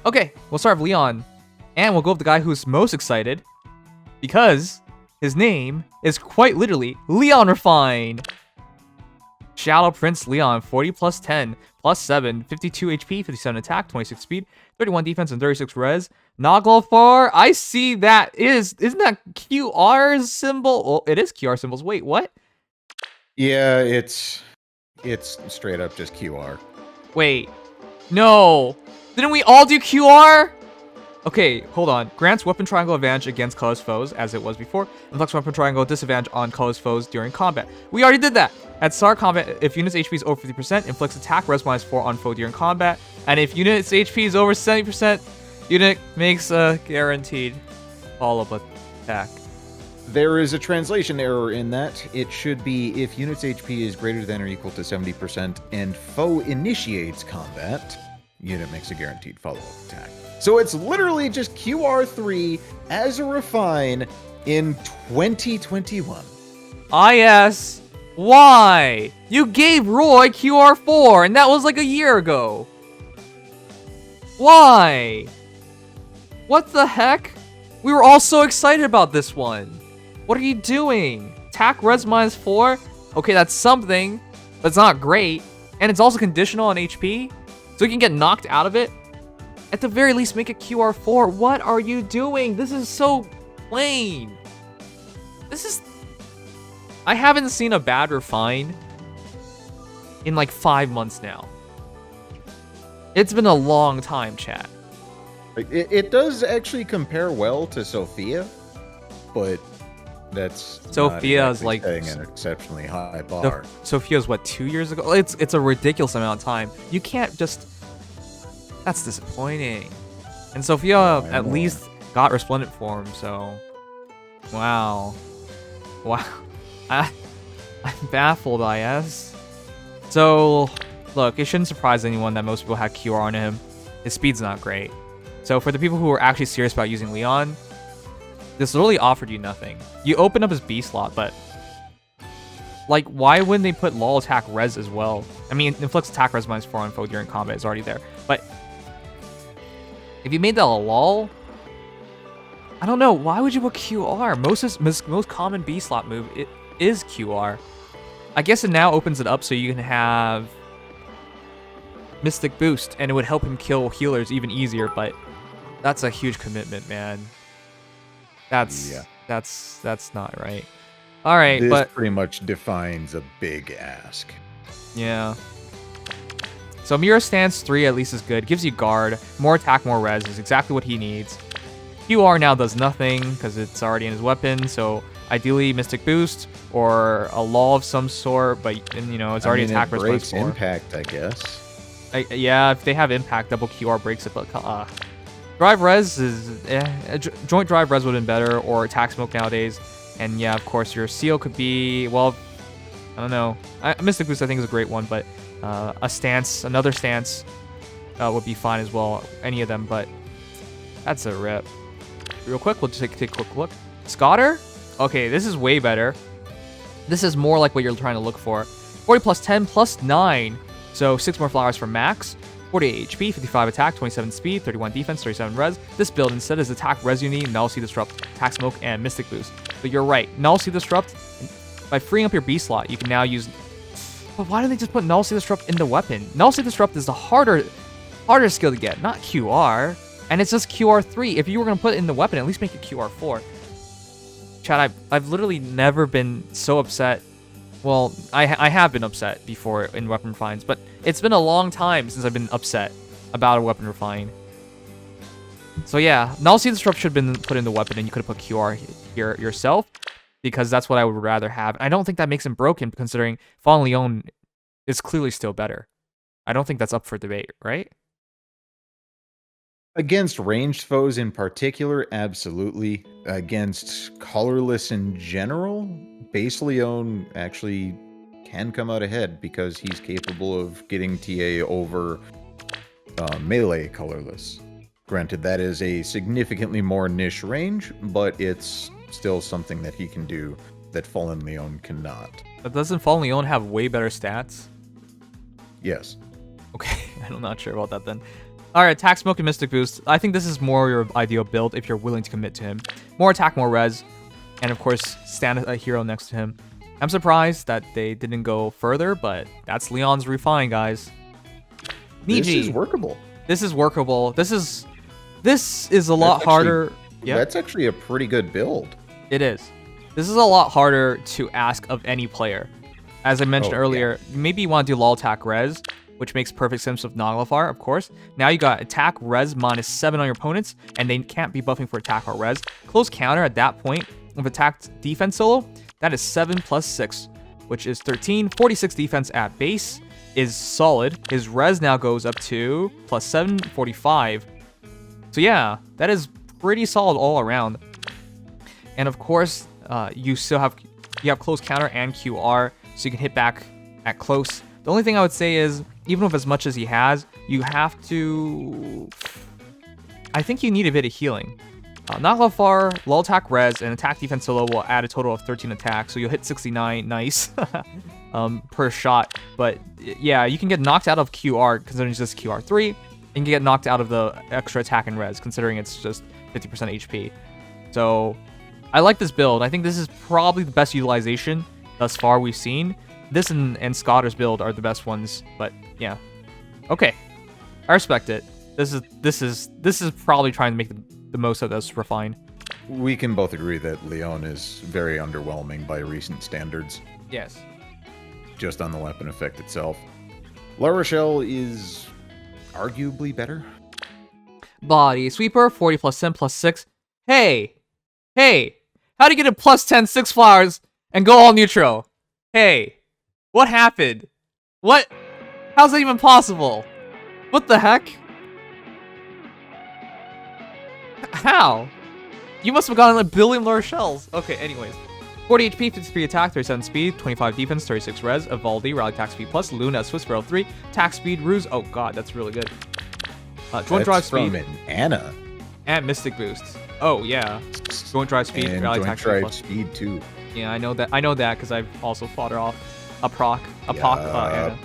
Okay, we'll start with Lyon. And we'll go with the guy who's most excited. Because his name is quite literally Lyon Refine. Shadow Prince Lyon, 40 plus 10, plus 7, 52 HP, 57 attack, 26 speed, 31 defense, and 36 res. Naglfar, I see that isn't that QR symbol? Well, it is QR symbols. Wait, what? Yeah, it's straight up just QR. Wait, no. Didn't we all do QR? Okay, hold on. Grants weapon triangle advantage against colorless foes, as it was before. Inflicts weapon triangle disadvantage on colorless foes during combat. We already did that. At start combat, if unit's HP is over 50%, inflicts attack res -4 on foe during combat. And if unit's HP is over 70%, unit makes a guaranteed follow-up attack. There is a translation error in that. It should be if unit's HP is greater than or equal to 70% and foe initiates combat, unit makes a guaranteed follow-up attack. So it's literally just QR3 as a refine in 2021. Yes. Why? You gave Roy QR4 and that was like a year ago. Why? What the heck? We were all so excited about this one. What are you doing? Attack res -4? Okay, that's something, but it's not great. And it's also conditional on HP, so you can get knocked out of it. At the very least, make it QR4. What are you doing? This is so plain. I haven't seen a bad refine in like 5 months now. It's been a long time, chat. It does actually compare well to Sophia, but that's Sophia's not exactly like setting an exceptionally high bar. Sophia's what, 2 years ago? It's a ridiculous amount of time. You can't just. That's disappointing. And Sophia at least got Resplendent form, so wow. I'm baffled, IS. So look, it shouldn't surprise anyone that most people had QR on him. His speed's not great. So for the people who are actually serious about using Lyon, this literally offered you nothing. You open up his B slot, but like, why wouldn't they put LOL attack res as well? I mean, inflicts attack res -4 on foe during combat is already there, but if you made that a LOL, I don't know, why would you put QR? Most common B slot move is QR. I guess it now opens it up so you can have Mystic Boost, and it would help him kill healers even easier, but that's a huge commitment, man. That's not right. All right, this pretty much defines a big ask. Yeah. So Mirror Stance 3 at least is good. Gives you guard, more attack, more res is exactly what he needs. QR now does nothing because it's already in his weapon. So ideally Mystic Boost or a law of some sort, but you know it's already attack res breaks -4. impact, I guess. Yeah, if they have impact, double QR breaks it, but drive res is joint drive res would have been better, or attack smoke nowadays. And yeah, of course your seal could be, well, I don't know. Mystic Boost I think is a great one, but another stance would be fine as well. Any of them, but that's a rip. Real quick, we'll just take a quick look. Scotter? Okay, this is way better. This is more like what you're trying to look for. 40 plus 10 plus 9. So 6 more flowers for max. 48 HP, 55 attack, 27 speed, 31 defense, 37 res. This build instead is attack res unity, Nullsea Disrupt, attack smoke, and Mystic Boost. But you're right, Nullsea Disrupt, by freeing up your B slot, you can now use. But why do they just put Nullsea Disrupt in the weapon? Nullsea Disrupt is the harder skill to get, not QR. And it's just QR3. If you were gonna put it in the weapon, at least make it QR4. Chad, I've literally never been so upset. Well, I have been upset before in weapon refines, but it's been a long time since I've been upset about a weapon refine. So yeah, Nullsea Disrupt should have been put in the weapon, and you could have put QR here yourself, because that's what I would rather have. I don't think that makes him broken, considering Fallen Lyon is clearly still better. I don't think that's up for debate, right? Against ranged foes in particular, absolutely. Against colorless in general, base Lyon actually can come out ahead because he's capable of getting TA over melee colorless. Granted, that is a significantly more niche range, but it's still something that he can do that Fallen Lyon cannot. But doesn't Fallen Lyon have way better stats? Yes. Okay, I'm not sure about that then. Alright, attack, smoke, and mystic boost. I think this is more your ideal build if you're willing to commit to him. More attack, more res, and of course, stand a hero next to him. I'm surprised that they didn't go further, but that's Lyon's refine, guys. Niji. This is workable. This is workable. This is a lot harder. Yeah, that's actually a pretty good build. It is. This is a lot harder to ask of any player. As I mentioned earlier, maybe you want to do lull attack res, which makes perfect sense with Naglfar, of course. Now you got attack res -7 on your opponents, and they can't be buffing for attack or res. Close counter at that point with attack defense solo, that is 7 plus 6, which is 13. 46 defense at base is solid. His res now goes up to +7, 45. So yeah, that is pretty solid all around. And of course, you have close counter and QR, so you can hit back at close. The only thing I would say is, even with as much as he has, you have to... I think you need a bit of healing. Naglfar, lull attack res, and attack defense solo will add a total of 13 attacks, so you'll hit 69, nice, per shot. But yeah, you can get knocked out of QR, considering it's just QR3, and you can get knocked out of the extra attack and res, considering it's just 50% HP. So, I like this build. I think this is probably the best utilization thus far we've seen. This and Scotter's build are the best ones, but yeah. Okay, I respect it. This is probably trying to make the most of this refine. We can both agree that Lyon is very underwhelming by recent standards. Yes. Just on the weapon effect itself. La Rochelle is arguably better. Body sweeper, 40 plus 10 plus 6. Hey! How do you get a plus 10 6 flowers and go all neutral? Hey! What happened? What? How's that even possible? What the heck? How? You must have gotten a billion La Rochelles. Okay, anyways. 40 HP, 53 attack, 37 speed, 25 defense, 36 res, Ivaldi, rally attack speed plus, Luna, Swiss Barrel 3, attack speed, ruse. Oh god, that's really good. Joint drive speed. From Anna. And mystic boost. Oh yeah. Joint drive speed, and rally joint attack drive plus. speed too. Yeah, I know that because I've also fought her off. Anna.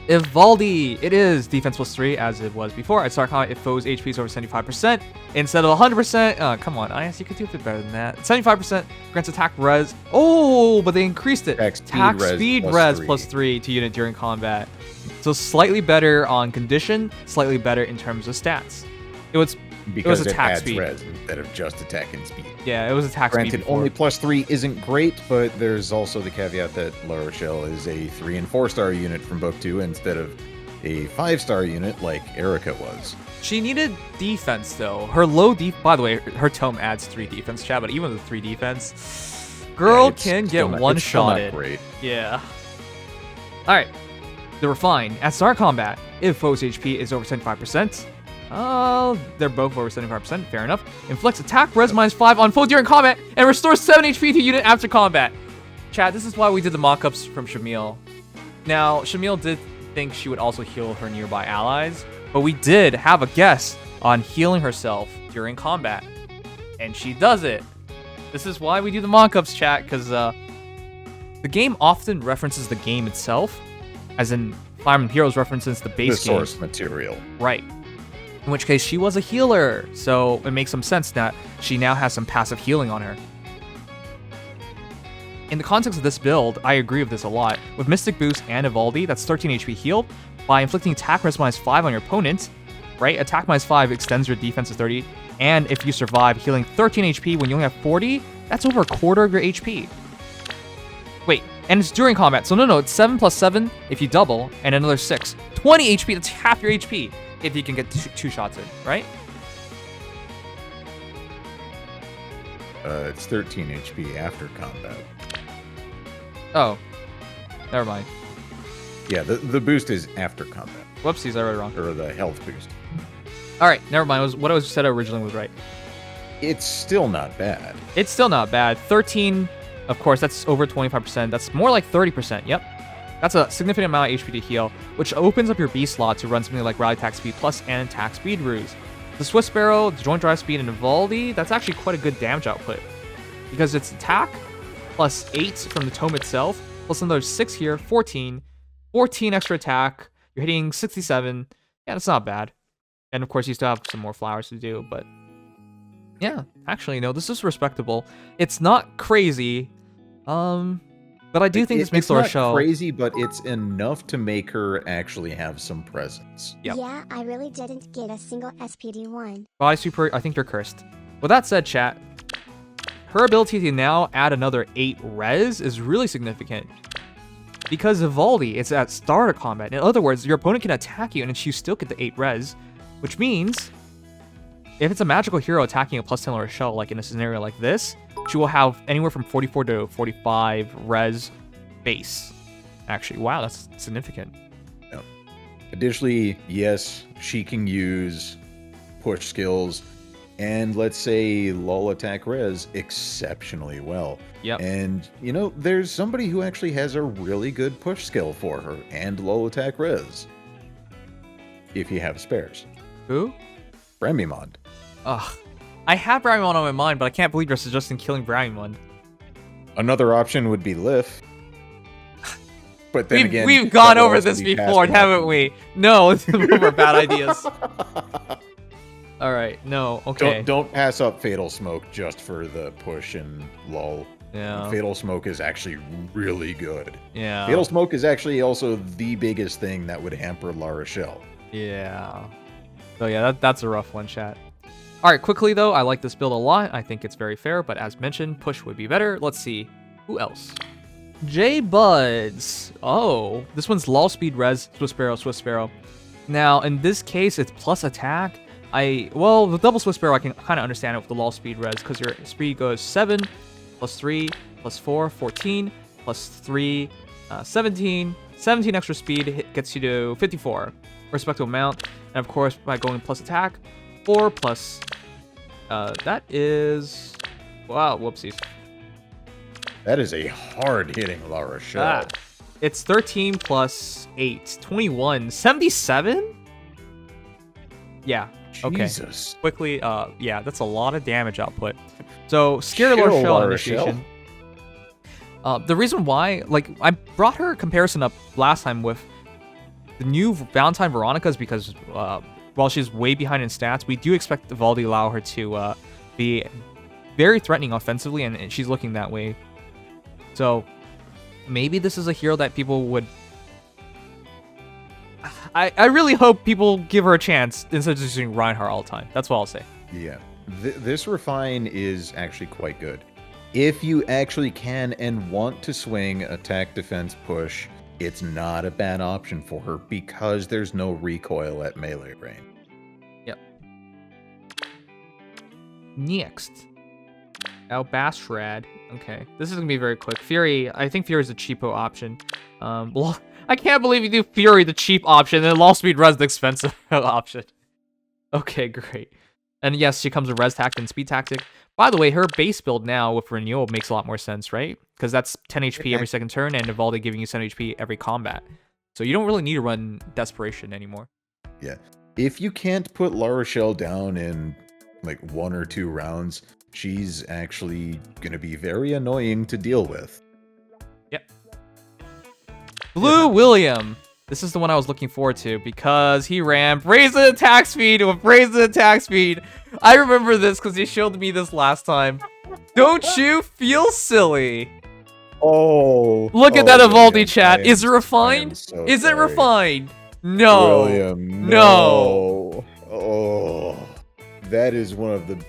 Ivaldi, it is defense plus 3 as it was before. At start combat, if foes HP is over 75% instead of 100%. Come on, IS, you could do a bit better than that. 75% grants attack res. Oh, but they increased it. Attack speed res plus 3 to unit during combat. So slightly better on condition, slightly better in terms of stats. It was attack adds speed res instead of just attack and speed. Yeah, it was attack speed. Granted, only plus 3 isn't great, but there's also the caveat that La Rochelle is a 3 and 4 star unit from book 2 instead of a 5-star unit like Erica was. She needed defense though. Her low by the way, her tome adds 3 defense, chat, but even with 3 defense, girl can get one-shotted. Great. Yeah. Alright. The refine. At start combat, if foe's HP is over 75%. They're both over 75%, fair enough. Inflicts attack res -5 on foe during combat and restores 7 HP to unit after combat. Chat, this is why we did the mock-ups from Shamil. Now, Shamil did think she would also heal her nearby allies, but we did have a guess on healing herself during combat. And she does it. This is why we do the mock-ups, chat, because the game often references the game itself, as in Fire Emblem Heroes references the base game. The source material. Right. In which case, she was a healer, so it makes some sense that she now has some passive healing on her. In the context of this build, I agree with this a lot. With Mystic Boost and Ivaldi, that's 13 HP healed. By inflicting attack res -5 on your opponent, right? Attack -5 extends your defense to 30, and if you survive, healing 13 HP when you only have 40, that's over a quarter of your HP. Wait, and it's during combat, so no, it's 7 plus 7 if you double, and another 6. 20 HP, that's half your HP. If you can get two shots in, right? It's 13 HP after combat. Oh, never mind. Yeah, the boost is after combat. Whoopsies, I read it wrong. Or the health boost. All right, never mind. What I was said originally was right. It's still not bad. It's still not bad. 13, of course, that's over 25%. That's more like 30%. Yep. That's a significant amount of HP to heal, which opens up your B slot to run something like Rally Attack Speed Plus and Attack Speed Ruse. The Swiss Sparrow, the Joint Drive Speed, and Ivaldi, that's actually quite a good damage output. Because it's attack, plus 8 from the tome itself, plus another 6 here, 14. 14 extra attack, you're hitting 67. Yeah, that's not bad. And of course, you still have some more flowers to do, but yeah, actually, no, this is respectable. It's not crazy, but I do think this makes it's Laura not show. crazy, but it's enough to make her actually have some presence. Yep. Yeah, I really didn't get a single SPD1. Body super, I think you're cursed. With that said, chat, her ability to now add another 8 res is really significant. Because Ivaldi, it's at start of combat. In other words, your opponent can attack you and you still get the 8 res, which means if it's a magical hero attacking a +10 or a shell, like in a scenario like this, she will have anywhere from 44 to 45 res base. Actually, wow, that's significant. Yep. Additionally, yes, she can use push skills and let's say lull attack res exceptionally well. Yep. And, you know, there's somebody who actually has a really good push skill for her and lull attack res. If you have spares. Who? Bramimond. Ugh. I have Bramimond on my mind, but I can't believe you're suggesting killing Bramimond. Another option would be Lif. But then again, we've gone that would over also this be before, passing haven't up. we? No, it's more bad ideas. All right, no, okay. Don't pass up Fatal Smoke just for the push and lull. Yeah. Fatal Smoke is actually really good. Yeah. Fatal Smoke is actually also the biggest thing that would hamper La Rochelle. Yeah. So yeah, that's a rough one, chat. All right, quickly though, I like this build a lot. I think it's very fair, but as mentioned, push would be better. Let's see. Who else? J Buds. Oh, this one's lull speed res, Swiss Sparrow, Swiss Sparrow. Now, in this case, it's plus attack. Well, the double Swiss Sparrow, I can kind of understand it with the lull speed res, because your speed goes 7, plus 3, plus 4, 14, plus 3, 17. 17 extra speed gets you to 54, respective amount. And of course, by going plus attack, 4 plus, that is, wow, whoopsies. That is a hard-hitting La Rochelle. It's 13 plus 8, 21, 77? Yeah, okay. Jesus. Quickly, yeah, that's a lot of damage output. So, Scare Chill, Lord Shell La initiation. The reason why, like, I brought her comparison up last time with the new Valentine Veronica is because, while she's way behind in stats, we do expect Ivaldi allow her to be very threatening offensively, and she's looking that way. So, maybe this is a hero that people would... I really hope people give her a chance instead of just using Reinhardt all the time. That's what I'll say. Yeah. This Refine is actually quite good. If you actually can and want to swing attack, defense, push, it's not a bad option for her because there's no recoil at melee range. Yep. Next. Albashrad. Okay. This is going to be very quick. Fury. I think Fury is a cheapo option. Well, I can't believe you do Fury, the cheap option, and Lull Speed Res, the expensive option. Okay, great. And yes, she comes with Res Tactic and Speed Tactic. By the way, her base build now with Renewal makes a lot more sense, right? Because that's 10 HP every second turn, and Ivaldi giving you 7 HP every combat. So you don't really need to run Desperation anymore. Yeah. If you can't put La Rochelle down in like 1 or 2 rounds, she's actually going to be very annoying to deal with. Yep. Blue William. This is the one I was looking forward to because he ran Brazen Attack Speed with Brazen Attack Speed. I remember this because he showed me this last time. Don't you feel silly? Oh. Look at that William, Ivaldi chat. Is it refined? So Is it sorry. refined? No. William, No. Oh. That is one of the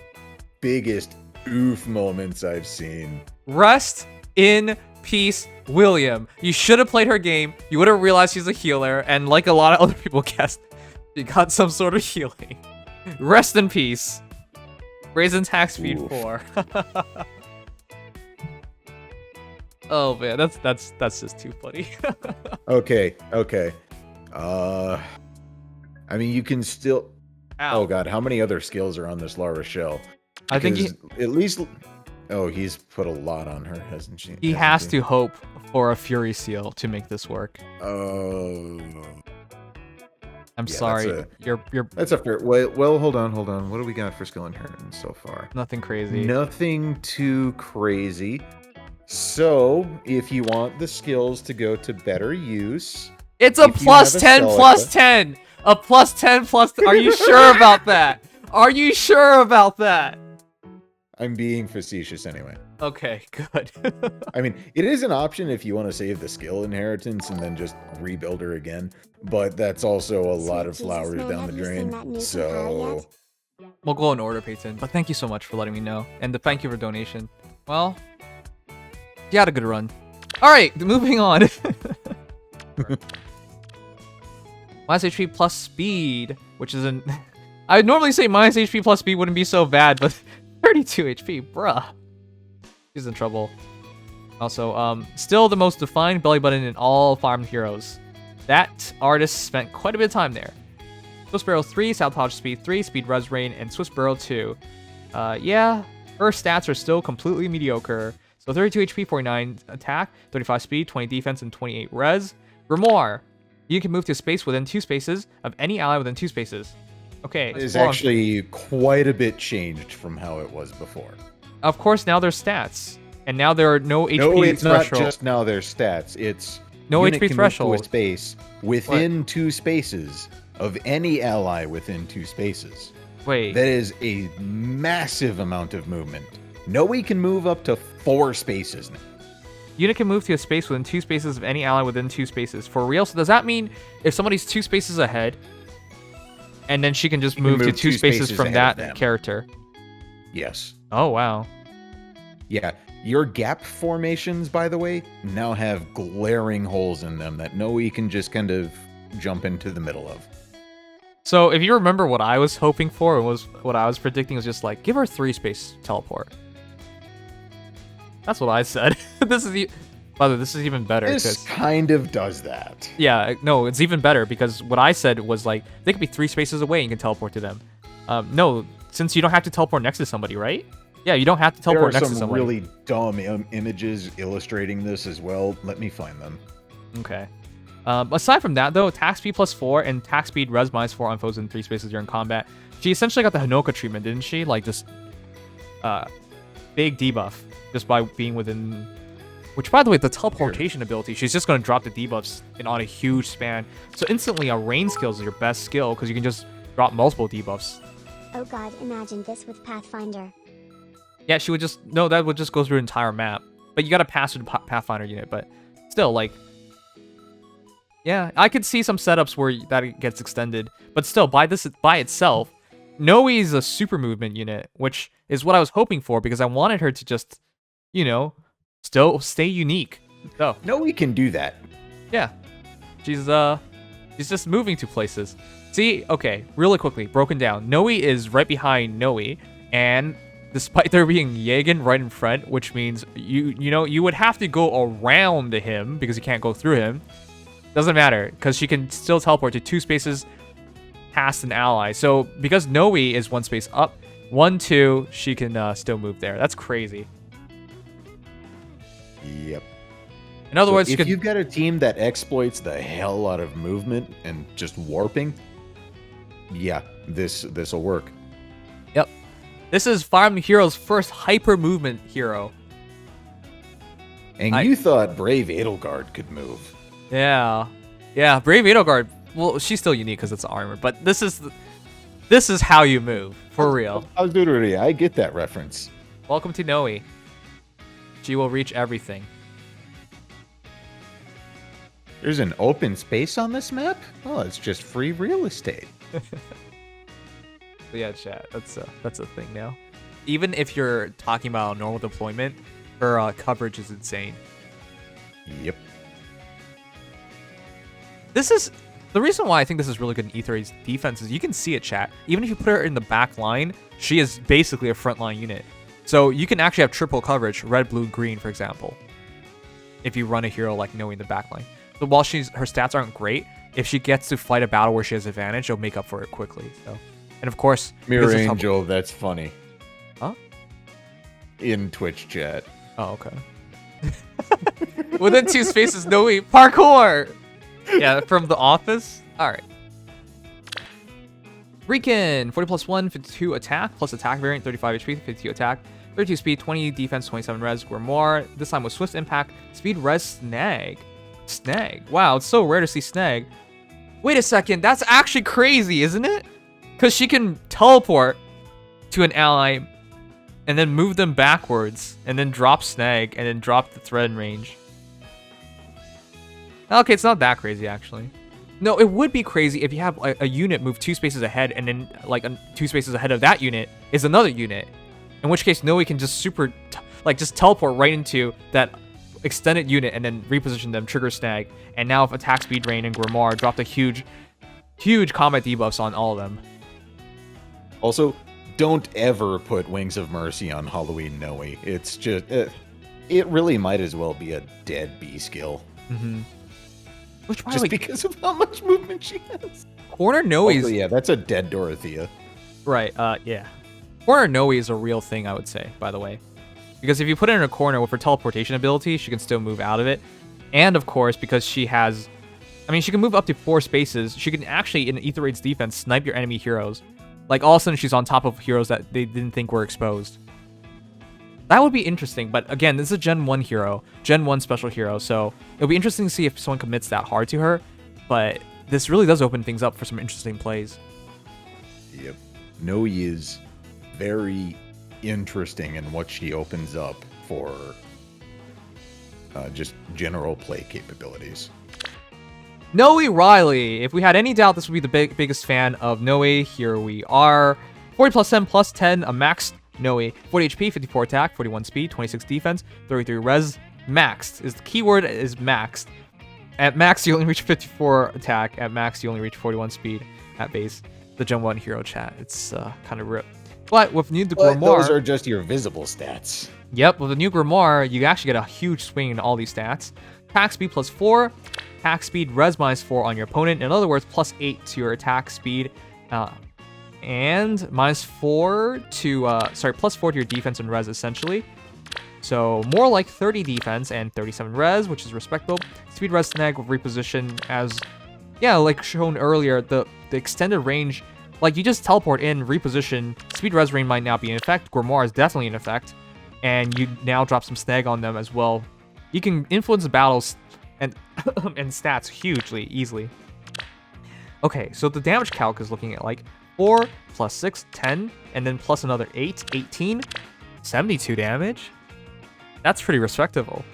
biggest oof moments I've seen. Rest in peace, William. You should have played her game. You would have realized she's a healer, and like a lot of other people guessed, she got some sort of healing. Rest in peace. Brazen Attack Speed Oof. 4. Oh man, that's just too funny. Okay. I mean, you can still. Ow. Oh god, how many other skills are on this La Rochelle? I think Because at least. Oh, he's put a lot on her, hasn't she? he has to hope for a Fury Seal to make this work. Oh. I'm Yeah, sorry. You're That's a fair. Well, hold on. What do we got for skill inheritance so far? nothing crazy. Nothing too crazy. So, if you want the skills to go to better use, It's a if you plus have a 10 Celica- plus 10. A plus 10 plus... Are you sure about that? Are you sure about that? I'm being facetious anyway. Okay, good. I mean, it is an option if you want to save the skill inheritance and then just rebuild her again, but that's also a lot of Sweet flowers Jesus, man, down have the you seen that drain. new So, compile yet? We'll go in order, Peyton. But thank you so much for letting me know. And thank you for donation. Well, you had a good run. Alright, moving on. Minus HP plus speed, which is an... I would normally say minus HP plus speed wouldn't be so bad, but 32 HP, bruh. He's in trouble. Also, still the most defined belly button in all farm heroes. That artist spent quite a bit of time there. Swift Barrel 3, Sabotage Speed 3, Speed Res Rain, and Swift Barrel 2. Yeah, her stats are still completely mediocre. So 32 HP, 49 attack, 35 speed, 20 defense, and 28 res. Grimoire. You can move to a space within 2 spaces of any ally within 2 spaces. Okay. it's actually quite a bit changed from how it was before. Of course, now there's stats. And now there are no HP No, it's threshold. not just now their stats. It's No unit HP can move threshold. to a space within 2 spaces of any ally within 2 spaces. Wait. That is a massive amount of movement. Nowi can move up to 4 spaces now. Unit can move to a space within 2 spaces of any ally within 2 spaces. For real? So does that mean if somebody's 2 spaces ahead, and then she can just move to 2 spaces from ahead of that them. character? Yes. Oh, wow. Yeah. Your gap formations, by the way, now have glaring holes in them that Nowi can just kind of jump into the middle of. So if you remember what I was hoping for, was what I was predicting was just like, give her 3 space teleport. That's what I said. This is by the way, this is even better. This kind of does that. Yeah, no, it's even better because what I said was like, they could be 3 spaces away and you can teleport to them. No, since you don't have to teleport next to somebody, right? Yeah, you don't have to teleport There are next to some somebody. really dumb images illustrating this as well. Let me find them. Okay. Aside from that, though, attack speed plus 4 and attack speed res minus 4 on foes in 3 spaces during combat. She essentially got the Hinoka treatment, didn't she? Like, just big debuff just by being within... Which, by the way, the teleportation ability, she's just going to drop the debuffs on a huge span. So instantly, a rain skill is your best skill because you can just drop multiple debuffs. Oh god, imagine this with Pathfinder. Yeah, she would just... No, that would just go through the entire map. But you got to pass through the Pathfinder unit, but still, like... Yeah, I could see some setups where that gets extended, but still, by itself, Nowi's a super movement unit, which is what I was hoping for because I wanted her to just, you know, still stay unique. So Nowi can do that. yeah, she's just moving to places. See, okay, really quickly, broken down. Nowi is right behind Nowi, and despite there being Yagen right in front, which means you would have to go around him because you can't go through him. Doesn't matter, because she can still teleport to 2 spaces past an ally. So, because Nowi is 1 space up, 1, 2, she can still move there. That's crazy. Yep. In other words, if you've got a team that exploits the hell out of movement and just warping, yeah, this'll work. Yep. This is Fire Emblem Heroes' first hyper movement hero. And you thought Brave Edelgard could move. Yeah. Yeah, Brave Edelgard, well, she's still unique because it's armor, but this is how you move, for real. I get that reference. Welcome to Nowi. She will reach everything. There's an open space on this map? Oh, it's just free real estate. But yeah, chat, that's a thing now. Even if you're talking about normal deployment, her coverage is insane. Yep. This is the reason why I think this is really good in E3's defense is you can see it, chat. Even if you put her in the back line, she is basically a frontline unit. So you can actually have triple coverage, red, blue, green, for example, if you run a hero like Nowi in the back line. So while her stats aren't great, if she gets to fight a battle where she has advantage, she'll make up for it quickly. So, and of course, Mirror Angel, that's funny. Huh? In Twitch chat. Oh, okay. Within 2 spaces, Nowi parkour. Yeah, from The Office. All right. Riken, 40 plus 1, 52 attack, plus attack variant, 35 HP, 52 attack, 32 speed, 20 defense, 27 res, Grimoire. This time with Swift Impact, speed res, snag. Snag. Wow, it's so rare to see snag. Wait a second, that's actually crazy, isn't it? Because she can teleport to an ally and then move them backwards and then drop snag and then drop the thread in range. Okay, it's not that crazy actually. No, it would be crazy if you have a unit move 2 spaces ahead and then like 2 spaces ahead of that unit is another unit. In which case Nowi can just just teleport right into that extended unit and then reposition them, trigger snag. And now if attack speed, rain, and Grimoire dropped a huge combat debuffs on all of them. Also, don't ever put Wings of Mercy on Halloween Nowi. It's just it really might as well be a dead B skill. Mm-hmm. Which just because of how much movement she has. Corner Nowi's... Also, yeah, that's a dead Dorothea. Right, yeah. Corner Nowi is a real thing, I would say, by the way. Because if you put her in a corner with her teleportation ability, she can still move out of it. And, of course, because she has... I mean, she can move up to 4 spaces. She can actually, in Ether Raid's defense, snipe your enemy heroes. Like, all of a sudden, she's on top of heroes that they didn't think were exposed. That would be interesting, but again, this is a Gen 1 hero. Gen 1 special hero, so it'll be interesting to see if someone commits that hard to her. But this really does open things up for some interesting plays. Yep. Nowi is very interesting in what she opens up for just general play capabilities. Nowi Riley. If we had any doubt this would be the biggest fan of Nowi, here we are. 40 plus 10 plus 10, a maxed Nowi. 40 HP, 54 attack, 41 speed, 26 defense, 33 res. Maxed. The keyword is maxed. At max, you only reach 54 attack. At max, you only reach 41 speed at base. The Gen 1 hero chat. It's kind of rip. But with new Grimoire... those are just your visible stats. Yep, with the new Grimoire, you actually get a huge swing in all these stats. Attack speed plus 4. Attack speed res minus 4 on your opponent. In other words, plus 8 to your attack speed. And minus 4 to... plus 4 to your defense and res, essentially. So more like 30 defense and 37 res, which is respectable. Speed res snag with reposition as... Yeah, like shown earlier, the extended range... Like, you just teleport in, reposition, speed res rain might not be in effect, Grimoire is definitely in effect, and you now drop some snag on them as well. You can influence the battles and and stats hugely, easily. Okay, so the damage calc is looking at like 4 plus 6, 10, and then plus another 8, 18, 72 damage. That's pretty respectable.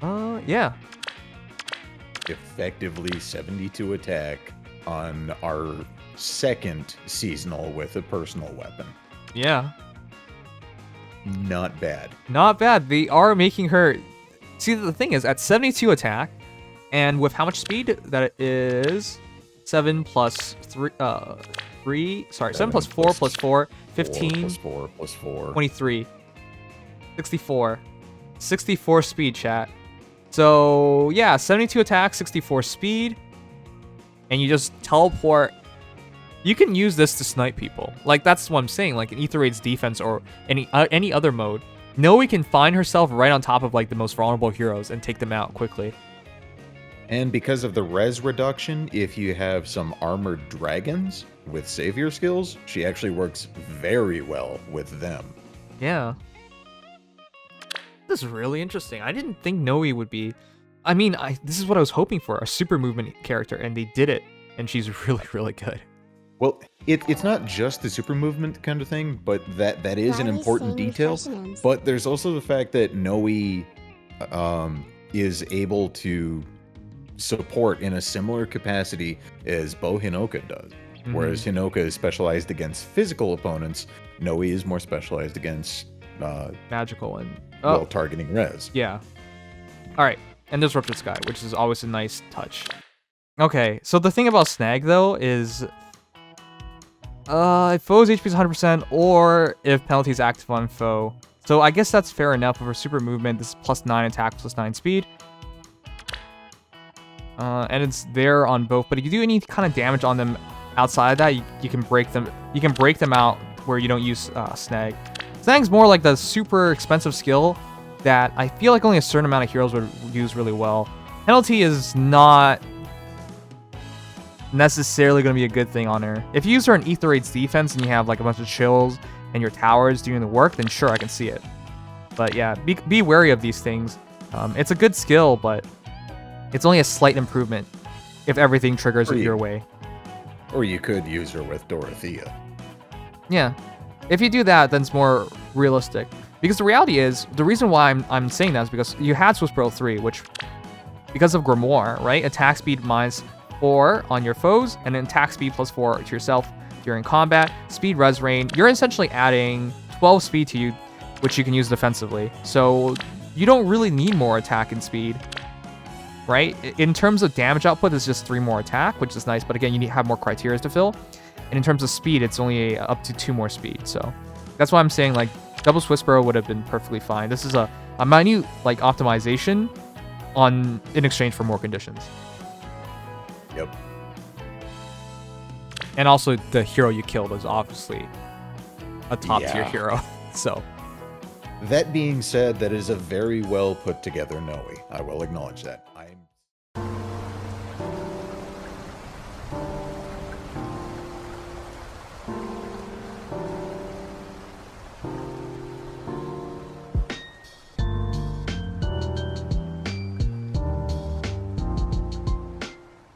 Yeah. Effectively 72 attack on our second seasonal with a personal weapon. Yeah. Not bad. Not bad. They are making her... See, the thing is, at 72 attack, and with how much speed that it is... 7 plus 3... 7 plus 4 plus 4... 15... 4 plus 4 plus 4... 23. 64. 64 speed, chat. So, yeah, 72 attack, 64 speed... And you just teleport. You can use this to snipe people. Like, that's what I'm saying. Like, in Ether Raid's defense or any other mode, Nowi can find herself right on top of, like, the most vulnerable heroes and take them out quickly. And because of the res reduction, if you have some armored dragons with savior skills, she actually works very well with them. Yeah. This is really interesting. I didn't think Nowi would be... I mean, this is what I was hoping for, a super movement character, and they did it, and she's really, really good. Well, it's not just the super movement kind of thing, but that is an important detail. But there's also the fact that Nowi is able to support in a similar capacity as Bo Hinoka does. Mm-hmm. Whereas Hinoka is specialized against physical opponents, Nowi is more specialized against... magical and... Well, targeting res. Yeah. Alright. And Disrupted Sky, which is always a nice touch. Okay, so the thing about Snag, though, is... if foe's HP is 100%, or if penalty is active on foe. So I guess that's fair enough. For super movement, this is plus 9 attack, plus 9 speed. And it's there on both, but if you do any kind of damage on them outside of that, you can break them. You can break them out where you don't use Snag. Snag's more like the super expensive skill that I feel like only a certain amount of heroes would use really well. Penalty is not necessarily going to be a good thing on her. If you use her in Ether Raid's defense and you have like a bunch of chills and your towers doing the work, then sure, I can see it. But yeah, be wary of these things. It's a good skill, but it's only a slight improvement if everything triggers Or it you- your way. Or you could use her with Dorothea. Yeah. If you do that, then it's more realistic. Because the reality is, the reason why I'm saying that is because you had Swiss Braille 3, which, because of Grimoire, right? Attack speed -4 on your foes, and then attack speed +4 to yourself during combat. Speed res rain. You're essentially adding 12 speed to you, which you can use defensively. So you don't really need more attack and speed, right? In terms of damage output, it's just 3 more attack, which is nice. But again, you need to have more criteria to fill. And in terms of speed, it's only up to 2 more speed. So that's why I'm saying like double Swiss Burrow would have been perfectly fine. This is a minute like optimization in exchange for more conditions. Yep. And also the hero you killed is obviously a top tier Yeah. hero. So That being said, that is a very well put together Nowi. I will acknowledge that. I'm